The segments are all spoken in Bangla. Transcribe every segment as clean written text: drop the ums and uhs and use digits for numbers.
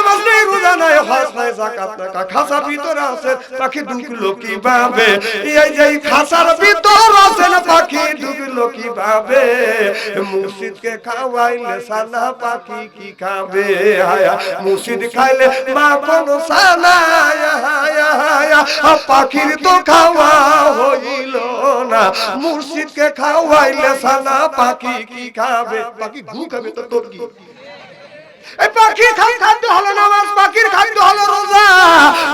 নামাজ নেই, রোজা নাই, হজ নাই, যাকাত নাই, খাসার ভিতরে আছে পাখি ঢুকলো কিভাবে? এই যে খাসার ভিতর আছে পাখি ঢুকলো কিভাবে? মুর্শিদকে খাওয়াইলে সানা পাখি কি খাবে? হায়া মুর্শিদ খাইলে মা কোন সানা, পাখির তো খাওয়া হইল না। মুর্শিদকে খাওয়াইলে সানা পাখি কি খাবে? পাখি ঘু খাবে তো তোর কি? এই পাখির খাদ্য হলো নামাজ, পাখির খাদ্য হলো রোজা,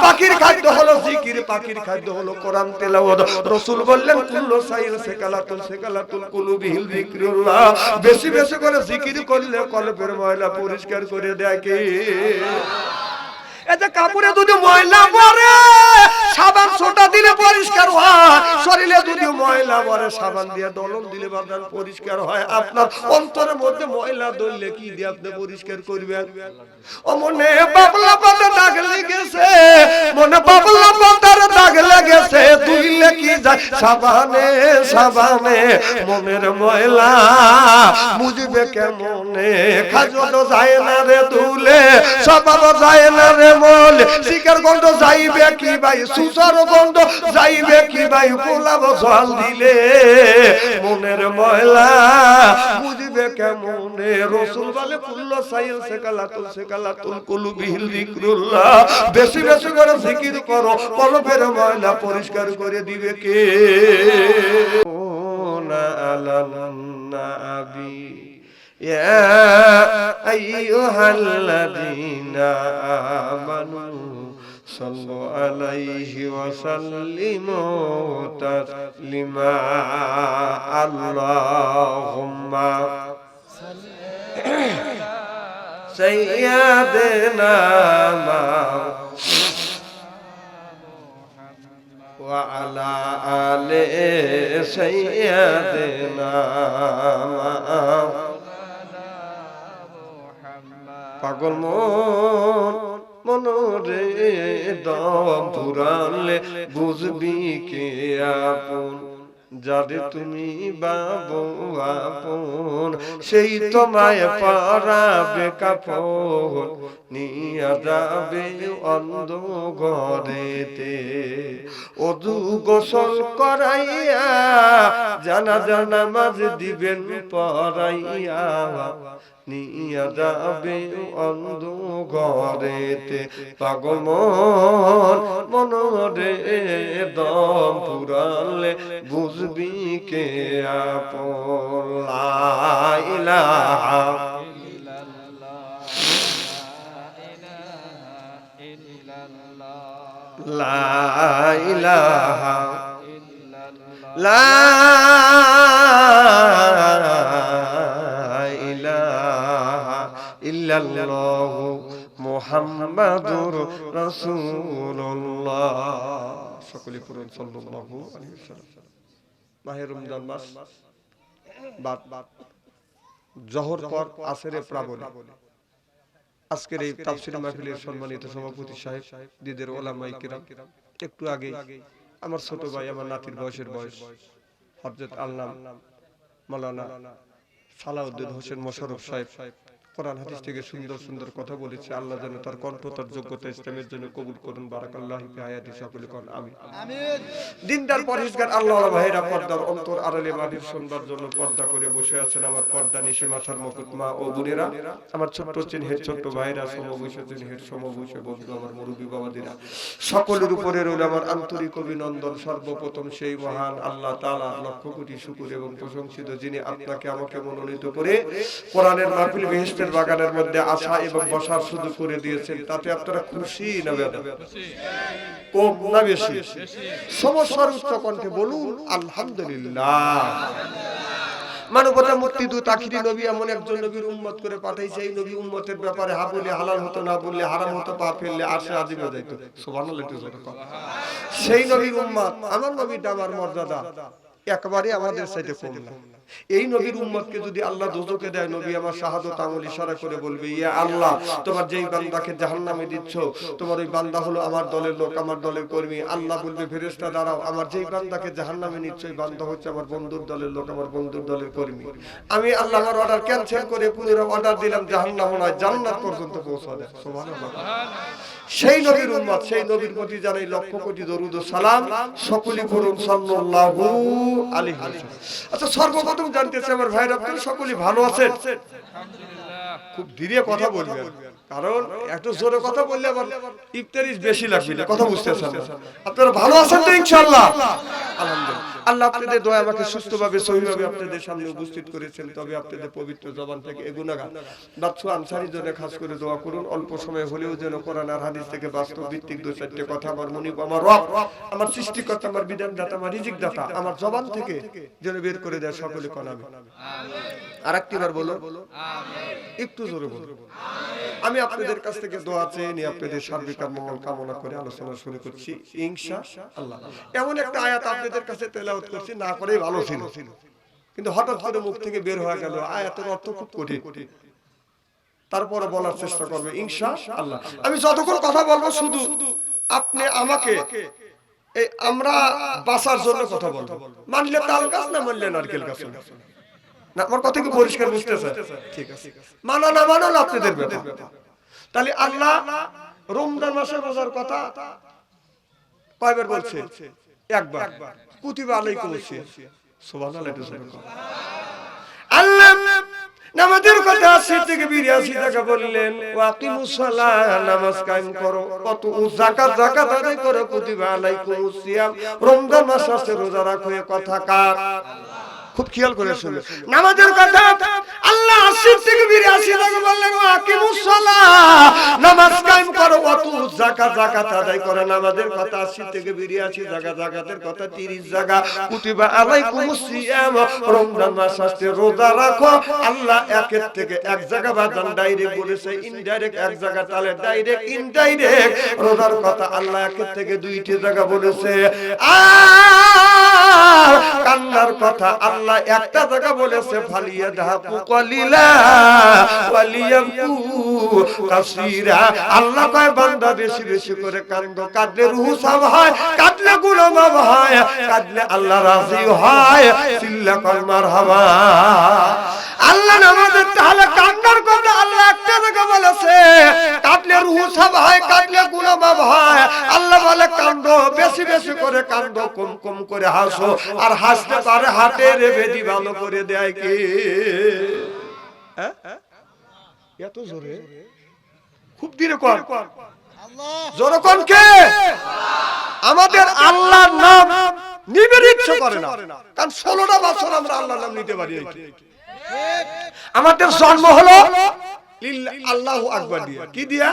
পাখির খাদ্য হলো জিকির, পাখির খাদ্য হলো কোরআন তেলাওয়াত। রাসূল বললেন কুল্লু সাইল সেকালাতুল কুলুবিল যিকরুল্লাহ, বেশি বেশি করে জিকির করলে কলবের ময়লা পরিষ্কার করে দেয় কে? এতে কাপড়ে যদি ময়লা পড়ে সাবান সোটা দিলে পরিষ্কার হয়, শরীরে যদি ময়লা পড়ে সাবান দিয়ে দলন দিলে বাদান পরিষ্কার হয়। আপনার অন্তরের মধ্যে ময়লা দললে কি দিয়ে আপনি পরিষ্কার করবেন? ও মনে বাবলা পাতা দাগ লেগেছে, মনে বাবলা পাতার দাগ লেগেছে, ধুইলে কি যায় সাবানে সাবানে? মনের ময়লা মুজবে কেমনে? খাজল যায় না রে তুলে, স্বভাব যায় না রে মল, শিকার গন্ধ যাইবে কি ভাই, সুসার গন্ধ যাইবে কি ভাই? গোলাপ জল দিলে মনের ময়লা বুঝবে কেমনে? রাসূল বলে কুল্লু সাইল সেকালাতুল কুলুবিল যিকরুল্লাহ, বেশি বেশি করে জিকির করো, কলবের ময়লা পরিষ্কার করে দিবে কে? না আলান নাবি ইয়া আইয়ুহাল্লাযীনা আমানু সাল্লু আলাইহি ওয়া সাল্লিমু তাসলিমা। আল্লাহুম্মা সাইয়্যিদিনা ওয়া আলা আলি সাইয়্যিদিনা। পাগল মনরে দম ফুরালে বুঝবি কে আপন, যারে তুমি বাবু আপন সেই তোমায় পরাবে কাফন, নিয়া যাবে অন্ধ ঘরেতে। ওযু গোসল করাইয়া জানাজা নামাজ দিবেন পড়াইয়া, নিয়া যাবে অন্ধ ঘরেতে। পাগল মনরে দম ফুরালে বুঝবি কে আপন। লা ইলাহা লা ইলাহা লা ইলাহা ইল্লাল্লাহু মুহাম্মাদুর রাসূলুল্লাহ। সকলে পড়ুন সাল্লাল্লাহু আলাইহি ওয়াসাল্লাম। মাহে রমজান মাস, বাদ জোহর পর আসরে প্রাবণে আজকের এই তাফসীর মাহফিলের সম্মানিত সভাপতি সাহেব, দিদের ওলামায়ে কিরাম, একটু আগে আমার ছোট ভাই, আমার নাতির বয়সের বয়স, হযরত আল্লামা মাওলানা সালাউদ্দিন হোসেন মোশাররফ সাহেব কোরআন হাদিস থেকে সুন্দর সুন্দর কথা বলেছে। আল্লাহ যেন তার কণ্ঠ, তার যোগ্যতা ইসলামের জন্য কবুল করুন। বারাকাল্লাহু ফি হায়াতি, সকলে কোন আমিন। দিনদার পরহেজগার আল্লাহওয়ালা ভাইরা পর্দার অন্তর আড়ালে মাটির শুনবার জন্য পর্দা করে বসে আছেন আমার পর্দা নিশে মাথার মুকুট মা ও বোনেরা, আমার ছোট্ট চিনহের ছোট্ট ভাইরা, সমবয়সী চিনহের সমবয়সী বন্ধু, আমার মুরব্বী বাবাদিরা, সকলের উপরে রইল আমার আন্তরিক অভিনন্দন। সর্বপ্রথম সেই মহান আল্লাহ তাআলা লক্ষ কোটি শুকর এবং প্রশংসিত, যিনি আপনাকে আমাকে মনোনীত করে কোরআনের মাহফিল বেহেশতের বাগানের মধ্যে আসা এবং বসার সুযোগ করে দিয়েছেন। তাতে আপনারা খুশি না বেদা? কম না বেশি? সমস্যার উচ্চ কণ্ঠে বলুন আলহামদুলিল্লাহ। মানবতা মুক্তি দূত আখিরি নবী এমন একজন নবীর উম্মত করে পাঠাইছে, এই নবী উম্মতের ব্যাপারে হা বলে হালাল হতো, না বললে হারাম হতো, পা ফেললে আরশে আজিমে যাইত। সুবহানাল্লাহ। সেই নবীর উম্মত, আমার নবীর দাবার মর্যাদা একেবারে আমাদের চাইতে কম না। এই নবীর উম্মতকে যদি আল্লাহ দোজখে দেয়, নবী আমার শাহাদাত আমল ইশারা করে বলবে, ইয়া আল্লাহ, তোমার যেই বান্দাকে জাহান্নামে দিচ্ছ, তোমার ওই বান্দা হলো আমার দলের লোক, আমার দলের কর্মী। আল্লাহ বলবে, ফেরেশতা দাঁড়াও, আমার যেই বান্দাকে জাহান্নামে নিচ্ছ, ওই বান্দা হচ্ছে আমার বন্ধুর দলের লোক, আমার বন্ধুর দলের কর্মী। আমি আল্লাহ আমার অর্ডার ক্যান্সেল করে পুনরায় অর্ডার দিলাম জাহান্নাম নয় জান্নাত পর্যন্ত পৌঁছা দেয়। সুবহানাল্লাহ। সেই নবীর উম্মত, সেই নবীর প্রতি জানাই লক্ষ কোটি দরুদ ও সালাম। সকলে পড়ুন সাল্লাল্লাহু আলাইহি ওয়াসাল্লাম। আচ্ছা, সর্বপ্রথম জানতে চাই আমার ভাইরা, আপনারা সকলে ভালো আছেন? আলহামদুলিল্লাহ। খুব ধীরে কথা বলবেন, কারণ একটু জোরে কথা বললে আবার ইফতারি বেশি লাগবে, কথা বুঝতেছেন না। আপনারা ভালো আছেন তো ইনশাআল্লাহ? আলহামদুলিল্লাহ। আল্লাহ আপনাদের দয়া আমাকে সুস্থভাবে সহিভাবে আপনাদের সামনে উপস্থিত করেছেন। তবে আপনাদের পবিত্র জবান থেকে এ গুনাহগার বাদশা আনসারী জন্য খাস করে দোয়া করুন, অল্প সময় হলেও যেন কোরআন আর হাদিস থেকে বাস্তব ভিত্তিক দু চারটি কথা আমার মুনিব, আমার রব, আমার সৃষ্টিকর্তা, আমার বিধানদাতা, আমার রিজিকদাতা আমার জবান থেকে যেন বের করে দেয়। সকলে কোন আমিন। আরেকটিবার বলো আমিন। একটু জোরে বলো আমিন। আমি আপনাদের কাছ থেকে দোয়া চেয়ে নিয়ে আপনাদের সার্বিক মঙ্গল কামনা করে আলোচনা শুরু করছি ইনশাআল্লাহ। এমন একটা আয়াত আপনাদের কাছে তেলাওয়াত করছি, না করেই ভালো ছিল, কিন্তু হঠাৎ করে মুখ থেকে বের হয়ে গেল। আয়াতের অর্থ খুব কঠিন, তারপরে বলার চেষ্টা করবে ইনশাআল্লাহ। আমি যতক্ষণ কথা বলবো শুধু আপনি আমাকে এই আমরা বাঁচার জন্য কথা বলবো। মানলে তাল গাছ, না মানলে নারকেল গাছ। না, আমার কথা কি পরিষ্কার বুঝতেছে? ঠিক আছে, মানা না মানা আপনাদের ব্যাপার। তাহলে আল্লাহ রমজান মাসের রোজার কথা কয়বার বলছে? একবার। কুতিবা আলাইকুমুস সিয়াম। সুবহানাল্লাহ। আল্লাহ নামাজের কথা 80 থেকে 82 টাকা বললেন, ওয়াকিমুস সালাহ, নামাজ কায়েম করো, কত যাকাত আদায় করো, কুতিবা আলাইকুমুস সিয়াম, রমজান মাস আসছে রোজা রাখো। এ কথা কার? খুব খেয়াল করে শুনুন। নামাজের কথা আল্লাহ 80 থেকে 82 টাকা বললেন, ওয়াকিমুস সালাহ, নামাজ কায়েম করো, কত যাকাত আদায় করো। নামাজের কথা 80 থেকে 82 জায়গা, যাকাতের কথা 30 জায়গা। কুতিবা আলাইকুমুস সিয়াম, রমজান মাস আসছে রোজা রাখো। আল্লাহ একের থেকে এক জায়গা বাদান ডাইরেক্ট বলেছে, ইনডাইরেক্ট এক জায়গা, তাহলে ডাইরেক্ট ইনডাইরেক্ট রোজার কথা আল্লাহ একের থেকে দুইটি জায়গা বলেছে। আর কান্নার কথা আল্লাহ একটা জায়গা বলেছে, ফালিয়াদহাকু কলিলা ওয়ালিয়াবকু কাসীরা। আল্লাহ কয় বান্দা বেশি বেশি করে কান্দো, কাঁদলে রূহ সাফ হয়, কাঁদলে গুনাহ মাফ হয়, কাঁদলে আল্লাহ রাজি হয়। চিল্লা কর মারহাবা। আল্লাহ নামাজের তাহলে কান্নার কথা আল্লাহ একটা জায়গা বলেছে, কাঁদলে রূহ সাফ হয়, কাঁদলে গুনাহ মাফ হয়। আল্লাহ বলে কান্দো, বেশি বেশি করে কান্দো, কম কম করে হাসো। আর হাসতে পারে হাতের বেদি ভালো করে দেয় কে? এত জোরে, খুব ধীরে কর, জোরে কোন কে? আমাদের আল্লাহর নাম নিবে ইচ্ছে করে না, কারণ 16টা বছর আমরা আল্লাহর নাম নিতে পারি। আমাদের জন্ম হলো আল্লাহু আকবার দিয়া। কি দিয়া?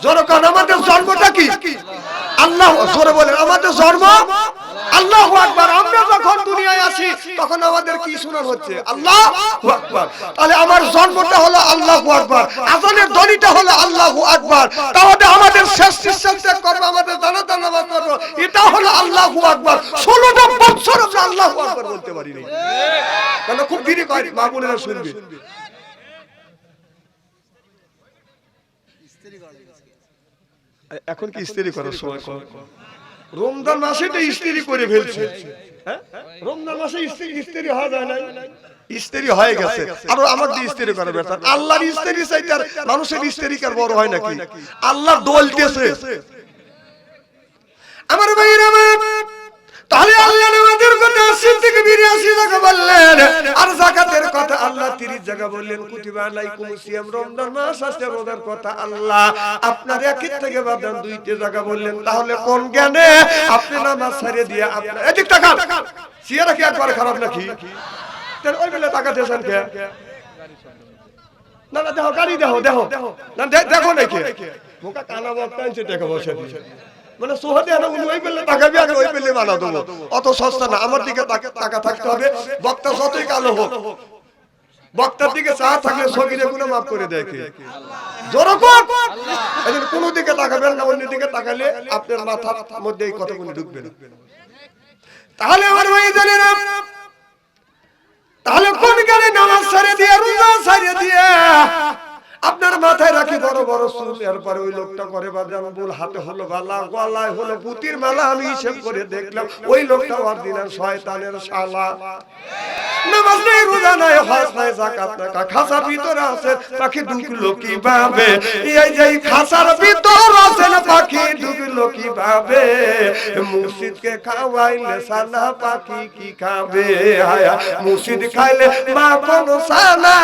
জোরে কোন, আমাদের জন্মটা কি? আল্লাহ। জোরে বলেন, আমাদের জন্ম আল্লাহু আকবার। আমরা যখন দুনিয়ায় আসি তখন আমাদের কি শোনার হচ্ছে? আল্লাহু আকবার। তাহলে আমার জন্মটা হলো আল্লাহু আকবার, আযানের ধ্বনিটা হলো আল্লাহু আকবার। তাহলে আমাদের শেষ নিঃশ্বাস ত্যাগ করব, আমাদের জানাজা নামাজ পড়ব, এটা হলো আল্লাহু আকবার। 16টা বছর আমরা আল্লাহু আকবার বলতে পারি না, কেন? খুব ধীরে কয়, মা বোনেরা শুনবে। এখন কি ইস্তেরি করার সময়? রমজান মাসে তো ইস্তেরি করে ফেলছে। হ্যাঁ, রমজান মাসে ইস্তেরি হয়ে যায় না, ইস্তেরি হয়ে গেছে। আর আমার দিয়ে ইস্তেরি করা বেটার। আল্লাহর ইস্তেরি চাইতে আর মানুষের ইস্তেরি কার বড় হয় নাকি? আল্লাহ দলতেছে আমার ভাইরা। তাহলে আল্লাহ নামাজের কথা 80 থেকে 82 জায়গা বললেন, আর যাকাতের কথা আল্লাহ 30 জায়গা বললেন। কুতিবা আলাইকুমুস সিয়াম, রমজান মাস আসছে রোজার কথা আল্লাহ আপনার একের থেকে বাদান 2টি জায়গা বললেন। তাহলে কোন জ্ঞানে আপনি নামাজ ছেড়ে দিয়ে আপনার এদিক তাকান? সিয়ারা কি একবার খারাপ নাকি? তাহলে ওই বেলা তাকাতেছেন কে? না না, দেখো গাড়ি, দেখো দেখো না, দেখো নাকি মুখা কানা বক্তাইছে, দেখো বসে মানে সোহাদে না, উনি ওই বেলে তাকাবি, আগে ওই বেলে মানা দেবো। অত সস্তা না, আমার দিকে তাকা থাকতে হবে। বক্তা যতই কালো হোক, বক্তার দিকে চা থাকলে সগিরে গুনাহ মাফ করে দেয় কে? জোরকম। এদিন কোন দিকে তাকাবেন না, অন্য দিকে তাকালে আপনার মাথার মধ্যে এই কথাগুলো ঢুকবে না। তাহলে আমার ভাই জানেন, তাহলে কোন জ্ঞানে নামাজ ছেড়ে দিয়ে রোজা ছেড়ে দিয়ে আপনার মাথায় রাখি বড় বড় চুল, এরপরে ওই লোকটা করে বাজান বল, হাতে হলো বালা, গলায় হলো পুতির মালা। আমি হিসেব করে দেখলাম ওই লোকটা অরিজিনাল শয়তানের শালা। নামাজ নাই, রোজা নাই, হজ নাই, যাকাত নাই, খাসার ভিতরে আছে পাখি ঢুকলো কিভাবে? এই যে খাসার ভিতরে আছে পাখি ঢুকলো কিভাবে? মুর্শিদকে খাওয়াইলে সানা পাখি কি খাবে? হায়া মুর্শিদ খাইলে মা কোন সানা,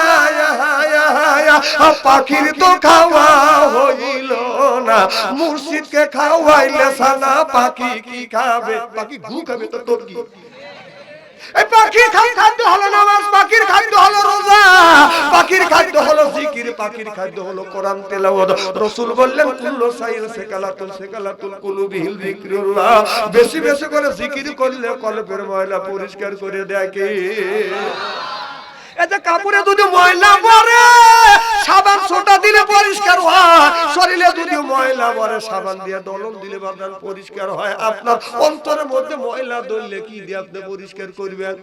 হায়া পাখির তো খাওয়া হইল না, মুর্শিদকে খাওয়াইলে সানা পাখি কি খাবে? পাখি ঘু খাবে তো তোর কি? এই পাখির খাদ্য হলো নামাজ, পাখির খাদ্য হলো রোজা, পাখির খাদ্য হলো জিকির, পাখির খাদ্য হলো কোরআন তেলাওয়াত। রাসূল বললেন কুল্লু সাইল সেকালাতুল কুলুবিল যিকরুল্লাহ, বেশি বেশি করে জিকির করলে কলবের ময়লা পরিষ্কার করে দেয় কে? এতে কাপড়ে যদি ময়লা পড়ে সাবান সোটা দিলে পরিষ্কার হয়, শরীরে যদি ময়লা পড়ে সাবান দিয়ে দলন দিলে বাদান পরিষ্কার হয়। আপনার অন্তরের মধ্যে ময়লা দললে কি দিয়ে আপনি পরিষ্কার করবেন?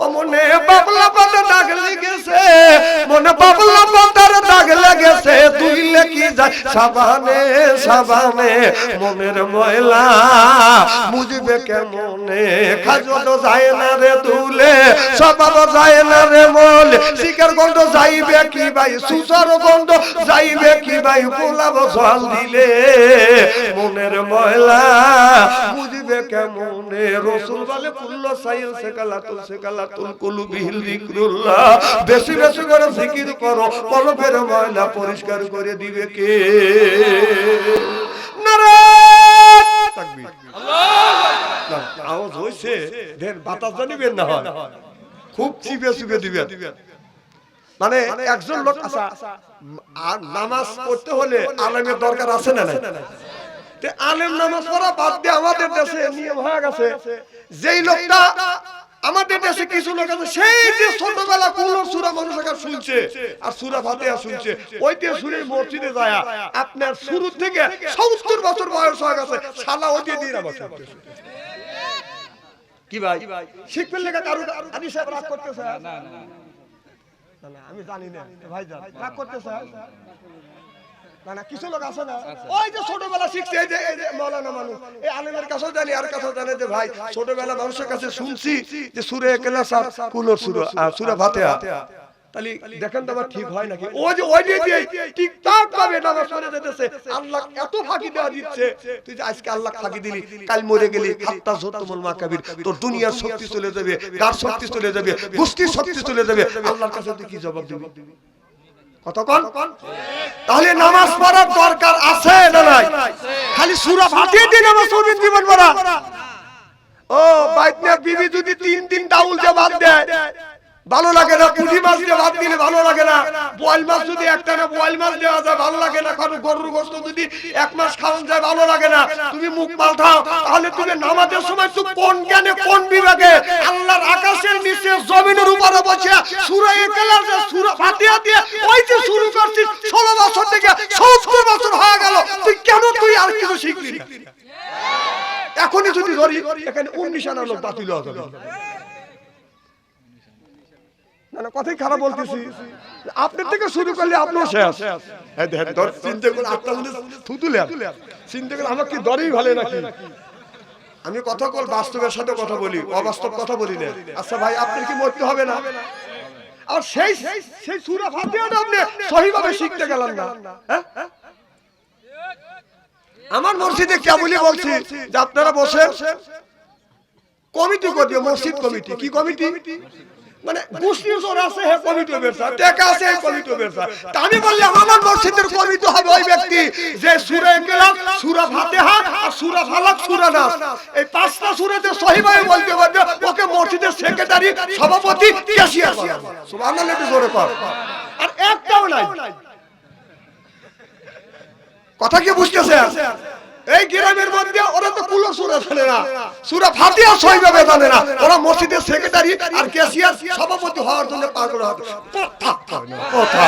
ও মনে বাবলা পাতা দাগ লেগেছে, মনে বাবলা পাতার দাগ লেগেছে, ধুইলে কি যায় সাবানে সাবানে? মনের ময়লা মুজিবে কেমনে? খাজল যায় না রে ধুলে, স্বভাব যায় না রে মল, শিকার গন্ধ যাইবে কি ভাই, সুসার গন্ধ যাইবে কি ভাই, গোলাপ জল দিলে? মনের ময়লা বুঝবে কেমনে? রাসূল বলে কুল্লু সাইল সেকালাতুল কুলুবিল যিকরুল্লাহ, বেশি বেশি করে জিকির করো, কলবের ময়লা পরিষ্কার করে দিবে কে? নারে তাকবীর, আল্লাহু আকবার। আওয়াজ হইছে দেন, বাতাস জানিবেন না হয়, খুব চিপে চিপে দিবেন। মানে একজন লোক আসা আর নামাজ পড়তে হলে আলেমের দরকার আছে না নাই? তে আলেম নামাজ পড়া বাদ দিয়ে আমাদের দেশে নিয়ম হয়ে গেছে, যেই লোকটা আমাদের দেশে কিছু লোক আছে সেই যে ছোটবেলা কোন সূরা মানুষকে শুনছে আর সূরা ফাতিহা শুনছে, ওইতে সুরে মসজিদে যায় আপনার শুরু থেকে 70 বছর বয়স হয়ে গেছে, শালা ওইতে দিয়ে নামাজ পড়তেছে। কি ভাই শিখবেন লেখা কারু আদি সাহেব রাগ করতেছে? না না না, আমি জানি না ভাইজান রাগ করতেছে না। না কিছু লোক আছে না, ওই যে ছোটবেলা শিখছে, এই যে মাওলানা মানুষ, এই আলেমের কাছেও জানি আর কাছেও জানে যে ভাই ছোটবেলা মানুষের কাছে শুনছি যে সূরা ইখলাস আর কুলুর সূরা ফাতিহা, তাহলে দেখেন তো আবার ঠিক হয় নাকি? ওই যে ওই দিয়ে ঠিকঠাক ভাবে নামাজ পড়ে যেতেছে, আল্লাহ এত ফাঁকি দেওয়া দিচ্ছে, তুই যে আজকে আল্লাহ ফাঁকি দিলি, কাল মরে গেলি, হাত্তা যতমুল মাকাবির, তোর দুনিয়ার শক্তি চলে যাবে, গার শক্তি চলে যাবে, গোষ্ঠীর শক্তি চলে যাবে, আল্লাহর কাছে তুই কি জবাব দিবি? কত কোন? তাহলে নামাজ পড়ার দরকার আছে না নাই? খালি সূরা ফাতিহা দিয়ে নামাজ পড়বেন জীবন ভরা? ও বাইতনা বিবি যদি 3 দিন ডাউল দিয়ে বাদ দেয় ভালো লাগে না, পুঁটি মাছ দিয়ে ভাত দিলে ভালো লাগে না, বোয়াল মাছ যদি একটা না বোয়াল মাছ দেওয়া যায় ভালো লাগে না, কারণ গরুর গোশত যদি 1 মাস খাওয়ান যায় ভালো লাগে না, তুমি মুখ পাল্টাও। তাহলে তুমি নামাজের সময় তুমি কোন জ্ঞানে কোন বিভাগে আল্লাহর আকাশের নিচে জমিনের উপরে বসে সূরা ইখলাস সূরা ফাতিহা দিয়ে ওই যে শুরু করছিস 16 বছর থেকে 70 বছর হয়ে গেল, তুই কেন তুই আর কিছু শিখলি না? এখনই যদি ধরি এখানে 19 আনা লোক বাতিল হয়ে যাবে। না না কথাই খারাপ বলতেছি, আপনার থেকে শুরু করলে আপনিও শেষ। এই দেখেন ধর চিন্তা করে আপনার মধ্যে থুতুলে চিন্তা করে আমার কি দরই ভালো নাকি? আমি কথা বল বাস্তবের সাথে কথা বলি, অবাস্তব কথা বলি না। আচ্ছা ভাই আপনার কি মরতে হবে না? আর সেই সূরা ফাতিহাটা আপনি সহিভাবে শিখতে গেলেন না, হ্যাঁ? আমার মসজিদে কেবলই বলছি যে আপনারা বসেন, কমিটি করবে, মসজিদ কমিটি। কি কমিটি? মানে গোষ্ঠীর জোর আছে হে কমিটি বেরসা, টাকা আছে এই কমিটি বেরসা। তা আমি বললাম আমার মসজিদের কমিটি হবে ওই ব্যক্তি যে সূরা ইখলাস, সূরা ফাতিহা আর সূরা ফালাক, সূরা নাস এই 5টা সূরাতে সহিভাবে বলতে পারবে, ওকে মসজিদের সেক্রেটারি, সভাপতি, ক্যাশিয়ার বানাবো। সুবহানাল্লাহ, একটু জোরে কর। আর একটাও নাই। কথা কি বুঝতেছে? এই গ্রামের মধ্যে ওরা তো কুলো সূরা জানে না, সূরা ফাতিহা সহিভাবে জানে না, ওরা মসজিদের সেক্রেটারি আর ক্যাশিয়ার, সভাপতি হওয়ার জন্য পাগল হয়। কথা